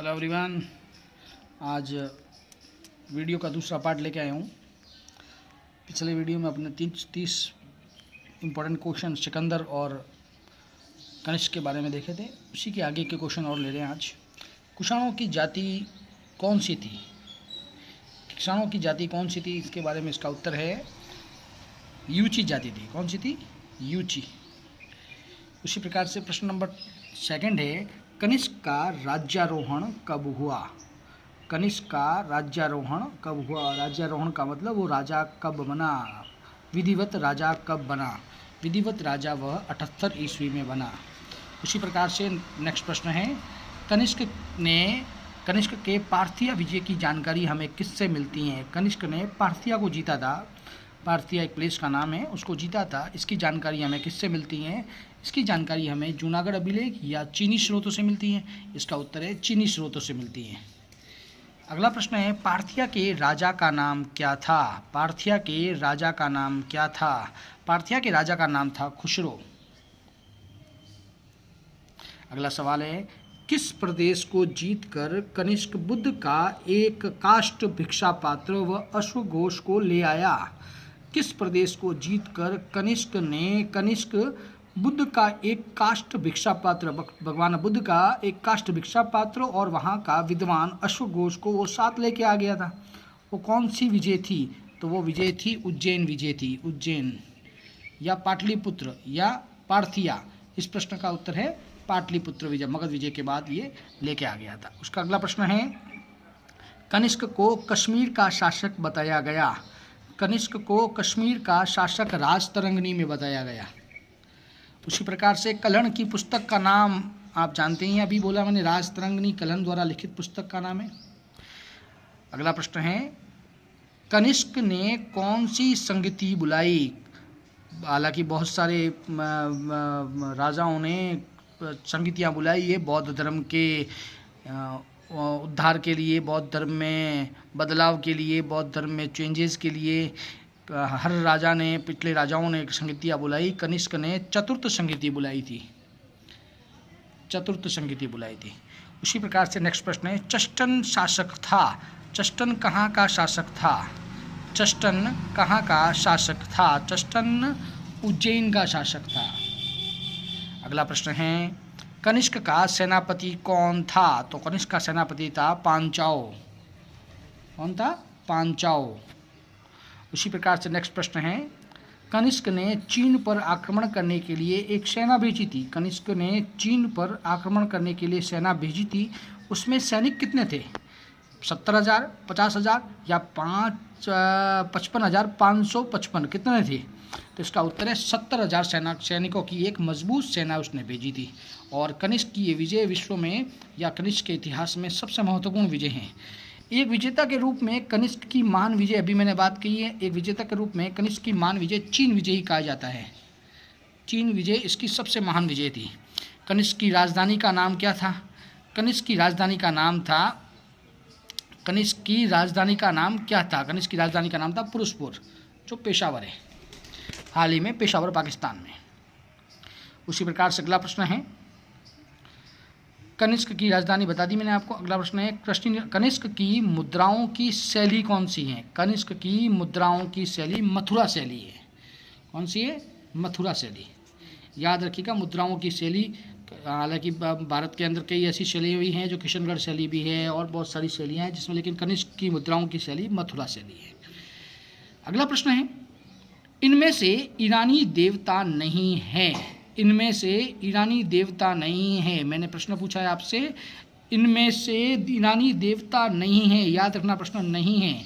Hello everyone. आज video का दूसरा पार्ट लेके आया हूँ। पिछले वीडियो में अपने 30 इम्पोर्टेंट क्वेश्चन सिकंदर और कनिष्क के बारे में देखे थे। उसी के आगे के क्वेश्चन और ले रहे हैं आज। कुषाणों की जाति कौन सी थी? कुषाणों की जाति कौन सी थी, इसके बारे में इसका उत्तर है यूची जाति थी। कौन सी थी? यूची। उसी प्रकार से प्रश्न नंबर 2 है, कनिष्क का राज्यारोहण कब हुआ? कनिष्क का राज्यारोहण कब हुआ? राज्यारोहण का मतलब वो राजा कब बना, विधिवत राजा कब बना। विधिवत राजा वह 78 ईस्वी में बना। उसी प्रकार से नेक्स्ट प्रश्न है, कनिष्क के पार्थिया विजय की जानकारी हमें किससे मिलती है? कनिष्क ने पार्थिया को जीता था। पार्थिया एक प्लेस का नाम है, उसको जीता था। इसकी जानकारी हमें किससे मिलती है? इसकी जानकारी हमें जूनागढ़ अभिलेख या चीनी स्रोतों से मिलती है। इसका उत्तर है चीनी स्रोतों से मिलती है। अगला प्रश्न है, पार्थिया के राजा का नाम क्या था? पार्थिया के राजा का नाम क्या था? पार्थिया के राजा का नाम था खुसरो। अगला सवाल है, किस प्रदेश को जीतकर कनिष्क बुद्ध का एक काष्ठ भिक्षा पात्र व अश्वघोष को ले आया? किस प्रदेश को जीतकर कनिष्क बुद्ध का एक काष्ठ भिक्षा पात्र, भगवान बुद्ध का एक काष्ठ भिक्षा पात्र और वहाँ का विद्वान अश्वघोष को वो साथ लेके आ गया था? वो कौन सी विजय थी? तो वो विजय थी उज्जैन विजय थी। उज्जैन या पाटलिपुत्र या पार्थिया। इस प्रश्न का उत्तर है पाटलिपुत्र विजय। मगध विजय के बाद ये लेके आ गया था। उसका अगला प्रश्न है, कनिष्क को कश्मीर का शासक बताया गया। कनिष्क को कश्मीर का शासक राजतरंगिणी में बताया गया। उसी प्रकार से कल्हण की पुस्तक का नाम आप जानते ही हैं, अभी बोला मैंने, राजतरंगिणी कल्हण द्वारा लिखित पुस्तक का नाम है। अगला प्रश्न है, कनिष्क ने कौन सी संगति बुलाई? हालांकि बहुत सारे राजाओं ने संगतियाँ बुलाई है बौद्ध धर्म के उद्धार के लिए, बौद्ध धर्म में बदलाव के लिए, बौद्ध धर्म में चेंजेस के लिए। हर राजा ने, पिछले राजाओं ने संगतियाँ बुलाई। कनिष्क ने चतुर्थ संगति बुलाई थी। चतुर्थ संगति बुलाई थी। उसी प्रकार से नेक्स्ट प्रश्न है, चष्टन शासक था। चष्टन कहाँ का शासक था? चष्टन कहाँ का शासक था? चष्टन उज्जैन का शासक था। अगला प्रश्न है, कनिष्क का सेनापति कौन था? तो कनिष्क का सेनापति था पांचाओ। कौन था? पांचाओ। उसी प्रकार से नेक्स्ट प्रश्न है, कनिष्क ने चीन पर आक्रमण करने के लिए एक सेना भेजी थी। कनिष्क ने चीन पर आक्रमण करने के लिए सेना भेजी थी। उसमें सैनिक कितने थे? 70,000, 50,000 या 55,555? कितने थे? तो इसका उत्तर है 70,000 सैनिकों की एक मजबूत सेना उसने भेजी थी। और कनिष्क की ये विजय विश्व में या कनिष्क के इतिहास में सबसे महत्वपूर्ण विजय हैं। एक विजेता के रूप में कनिष्क की महान विजय, अभी मैंने बात की है, एक विजेता के रूप में कनिष्क की महान विजय चीन विजय ही कहा जाता है। चीन विजय इसकी सबसे महान विजय थी। कनिष्क की राजधानी का नाम क्या था? कनिष्क की राजधानी का नाम था, कनिष्क की राजधानी का नाम क्या था? कनिष्क की राजधानी का नाम था पुरुषपुर, जो पेशावर है, हाल ही में पेशावर पाकिस्तान में। उसी प्रकार से अगला प्रश्न है, कनिष्क की राजधानी बता दी मैंने आपको। अगला प्रश्न है, कनिष्क की मुद्राओं की शैली कौन सी है? कनिष्क की मुद्राओं की शैली मथुरा शैली है। कौन सी है? मथुरा शैली। याद रखिएगा, मुद्राओं की शैली, हालांकि भारत के अंदर कई ऐसी शैली भी हैं जो किशनगढ़ शैली भी है और बहुत सारी शैलियाँ हैं जिसमें, लेकिन कनिष्क की मुद्राओं की शैली मथुरा शैली है। अगला प्रश्न है, इनमें से ईरानी देवता नहीं है। इनमें से ईरानी देवता नहीं है। मैंने प्रश्न पूछा है आपसे, इनमें से ईरानी देवता नहीं है। याद रखना, प्रश्न नहीं है।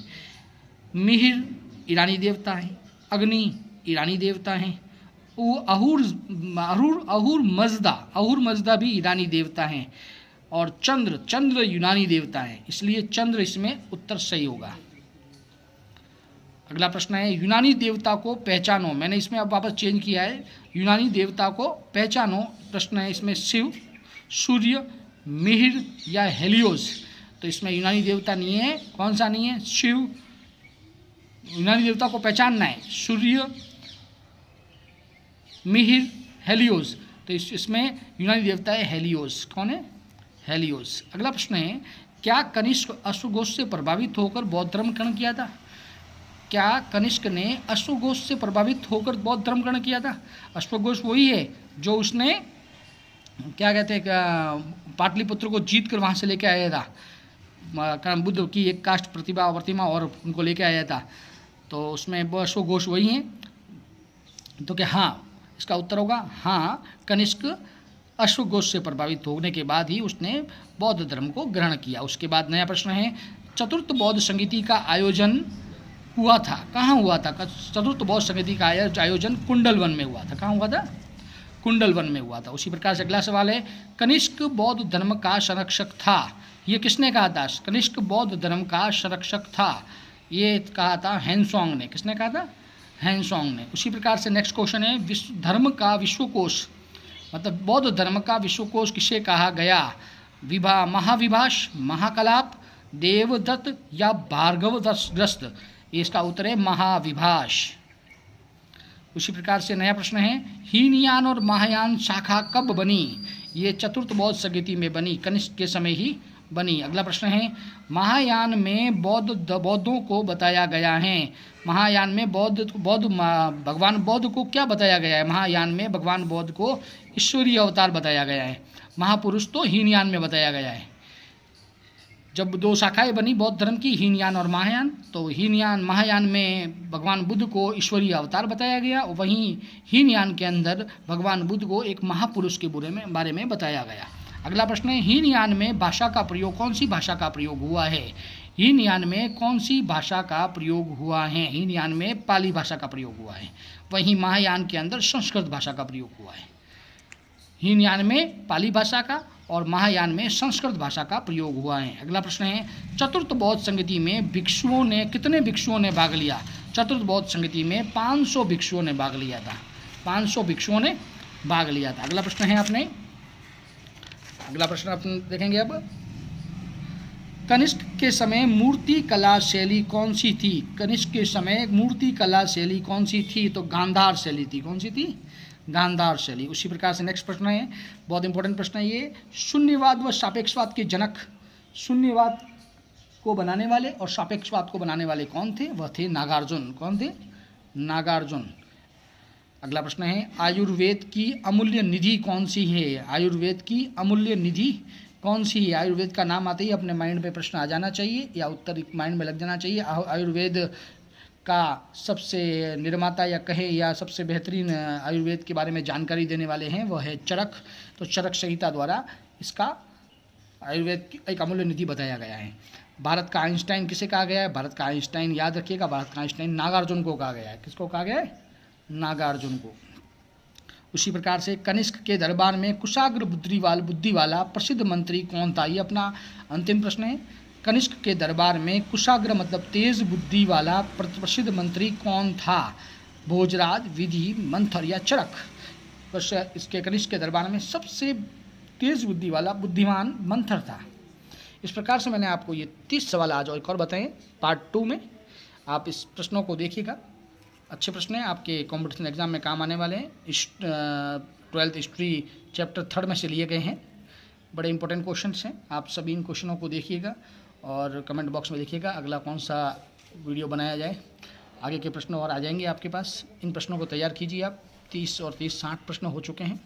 मिहिर ईरानी देवता है, अग्नि ईरानी देवता है, अहुर मजदा भी ईरानी देवता हैं, और चंद्र यूनानी देवता है। इसलिए चंद्र इसमें उत्तर सही होगा। अगला प्रश्न है, यूनानी देवता को पहचानो। मैंने इसमें अब वापस चेंज किया है, यूनानी देवता को पहचानो। प्रश्न है इसमें शिव, सूर्य, मिहिर या हेलियोस। तो इसमें यूनानी देवता नहीं है। कौन सा नहीं है? शिव। यूनानी देवता को पहचानना है, सूर्य, मिहिर, हेलियोस। तो इसमें यूनानी देवता है हेलियोस। कौन है? हेलियोस। अगला प्रश्न है, क्या कनिष्क अश्वघोष से प्रभावित होकर बौद्ध धर्म ग्रहण किया था? क्या कनिष्क ने अश्वघोष से प्रभावित होकर बौद्ध धर्म ग्रहण किया था? अश्वघोष वही है जो उसने क्या कहते हैं पाटलिपुत्र को जीत कर वहाँ से लेके आया था, बुद्ध की एक काष्ठ प्रतिमा और उनको लेके आया था, तो उसमें अश्वघोष वही हैं। तो क्या हाँ, इसका उत्तर होगा हाँ, कनिष्क अश्वघोष से प्रभावित होने के बाद ही उसने बौद्ध धर्म को ग्रहण किया। उसके बाद नया प्रश्न है, चतुर्थ बौद्ध संगीति का आयोजन हुआ था, कहाँ हुआ था? चतुर्थ बौद्ध संगीति का आयोजन कुंडलवन में हुआ था। कहाँ हुआ था? कुंडलवन में हुआ था। उसी प्रकार से अगला सवाल है, कनिष्क बौद्ध धर्म का संरक्षक था, ये किसने कहा था? कनिष्क बौद्ध धर्म का संरक्षक था, ये कहा था हेनसोंग ने। किसने कहा था? हेनसोंग ने। उसी प्रकार से नेक्स्ट क्वेश्चन है, विश्व धर्म का विश्वकोश मतलब बौद्ध धर्म का विश्वकोश किसे कहा गया? महाविभाष, महाकलाप, देवदत्त या भार्गवग्रस्त? इसका उत्तर है महाविभाष। उसी प्रकार से नया प्रश्न है, हीनयान और महायान शाखा कब बनी? ये चतुर्थ बौद्ध संगीति में बनी, कनिष्क के समय ही बनी। अगला प्रश्न है, महायान में बौद्धों को बताया गया है। महायान में भगवान बौद्ध को क्या बताया गया है? महायान में भगवान बौद्ध को ईश्वरीय अवतार बताया गया है। महापुरुष तो हीनयान में बताया गया है। जब दो शाखाएं बनी बौद्ध धर्म की, हीनयान और महायान, तो महायान में भगवान बुद्ध को ईश्वरीय अवतार बताया गया, वहीं हीनयान के अंदर भगवान बुद्ध को एक महापुरुष के बारे में बताया गया। अगला प्रश्न है, हीनयान में भाषा का प्रयोग, कौन सी भाषा का प्रयोग हुआ है? हीनयान में कौन सी भाषा का प्रयोग हुआ है? हीनयान में पाली भाषा का प्रयोग हुआ है, वहीं महायान के अंदर संस्कृत भाषा का प्रयोग हुआ है। हीनयान में पाली भाषा का और महायान में संस्कृत भाषा का प्रयोग हुआ है। अगला प्रश्न है, चतुर्थ बौद्ध संगीति में कितने भिक्षुओं ने भाग लिया? चतुर्थ बौद्ध संगीति में 500 भिक्षुओं ने भाग लिया था। 500 भिक्षुओं ने भाग लिया था। अगला प्रश्न अपन देखेंगे अब, कनिष्क के समय मूर्ति कला शैली कौन सी थी? कनिष्क के समय मूर्ति कला शैली कौन सी थी? तो गांधार शैली थी। कौन सी थी? गांधार शैली। उसी प्रकार से नेक्स्ट प्रश्न है, बहुत इंपॉर्टेंट प्रश्न है ये, शून्यवाद व सापेक्षवाद के जनक, शून्यवाद को बनाने वाले और सापेक्षवाद को बनाने वाले कौन थे? वह थे नागार्जुन। कौन थे? नागार्जुन। अगला प्रश्न है, आयुर्वेद की अमूल्य निधि कौन सी है? आयुर्वेद की अमूल्य निधि कौन सी है? आयुर्वेद का नाम आते ही अपने माइंड में प्रश्न आ जाना चाहिए या उत्तर माइंड में लग जाना चाहिए। आयुर्वेद का सबसे निर्माता या कहे या सबसे बेहतरीन आयुर्वेद के बारे में जानकारी देने वाले हैं वह है चरक। तो चरक संहिता द्वारा इसका आयुर्वेद की एक अमूल्य निधि बताया गया है। भारत का आइंस्टाइन किसे कहा गया है? भारत का आइंस्टाइन याद रखिएगा, भारत का आइंस्टाइन नागार्जुन को कहा गया है। किसको कहा गया है? नागार्जुन को। उसी प्रकार से कनिष्क के दरबार में कुशाग्र बुद्धि वाला प्रसिद्ध मंत्री कौन था? ये अपना अंतिम प्रश्न है। कनिष्क के दरबार में कुशाग्र मतलब तेज बुद्धि वाला प्रसिद्ध मंत्री कौन था? भोजराज, विधि, मंथर या चरक? इसके कनिष्क के दरबार में सबसे तेज बुद्धि वाला बुद्धिमान मंथर था। इस प्रकार से मैंने आपको ये 30 सवाल आज और एक और बताएं पार्ट 2 में। आप इस प्रश्नों को देखिएगा, अच्छे प्रश्न हैं, आपके कॉम्पिटिशन एग्जाम में काम आने वाले हैं। 12th हिस्ट्री चैप्टर 3 में से लिए गए हैं, बड़े इंपॉर्टेंट क्वेश्चंस हैं। आप सभी इन क्वेश्चनों को देखिएगा और कमेंट बॉक्स में लिखिएगा अगला कौन सा वीडियो बनाया जाए। आगे के प्रश्न और आ जाएंगे आपके पास, इन प्रश्नों को तैयार कीजिए आप। 30 और 30 60 प्रश्न हो चुके हैं।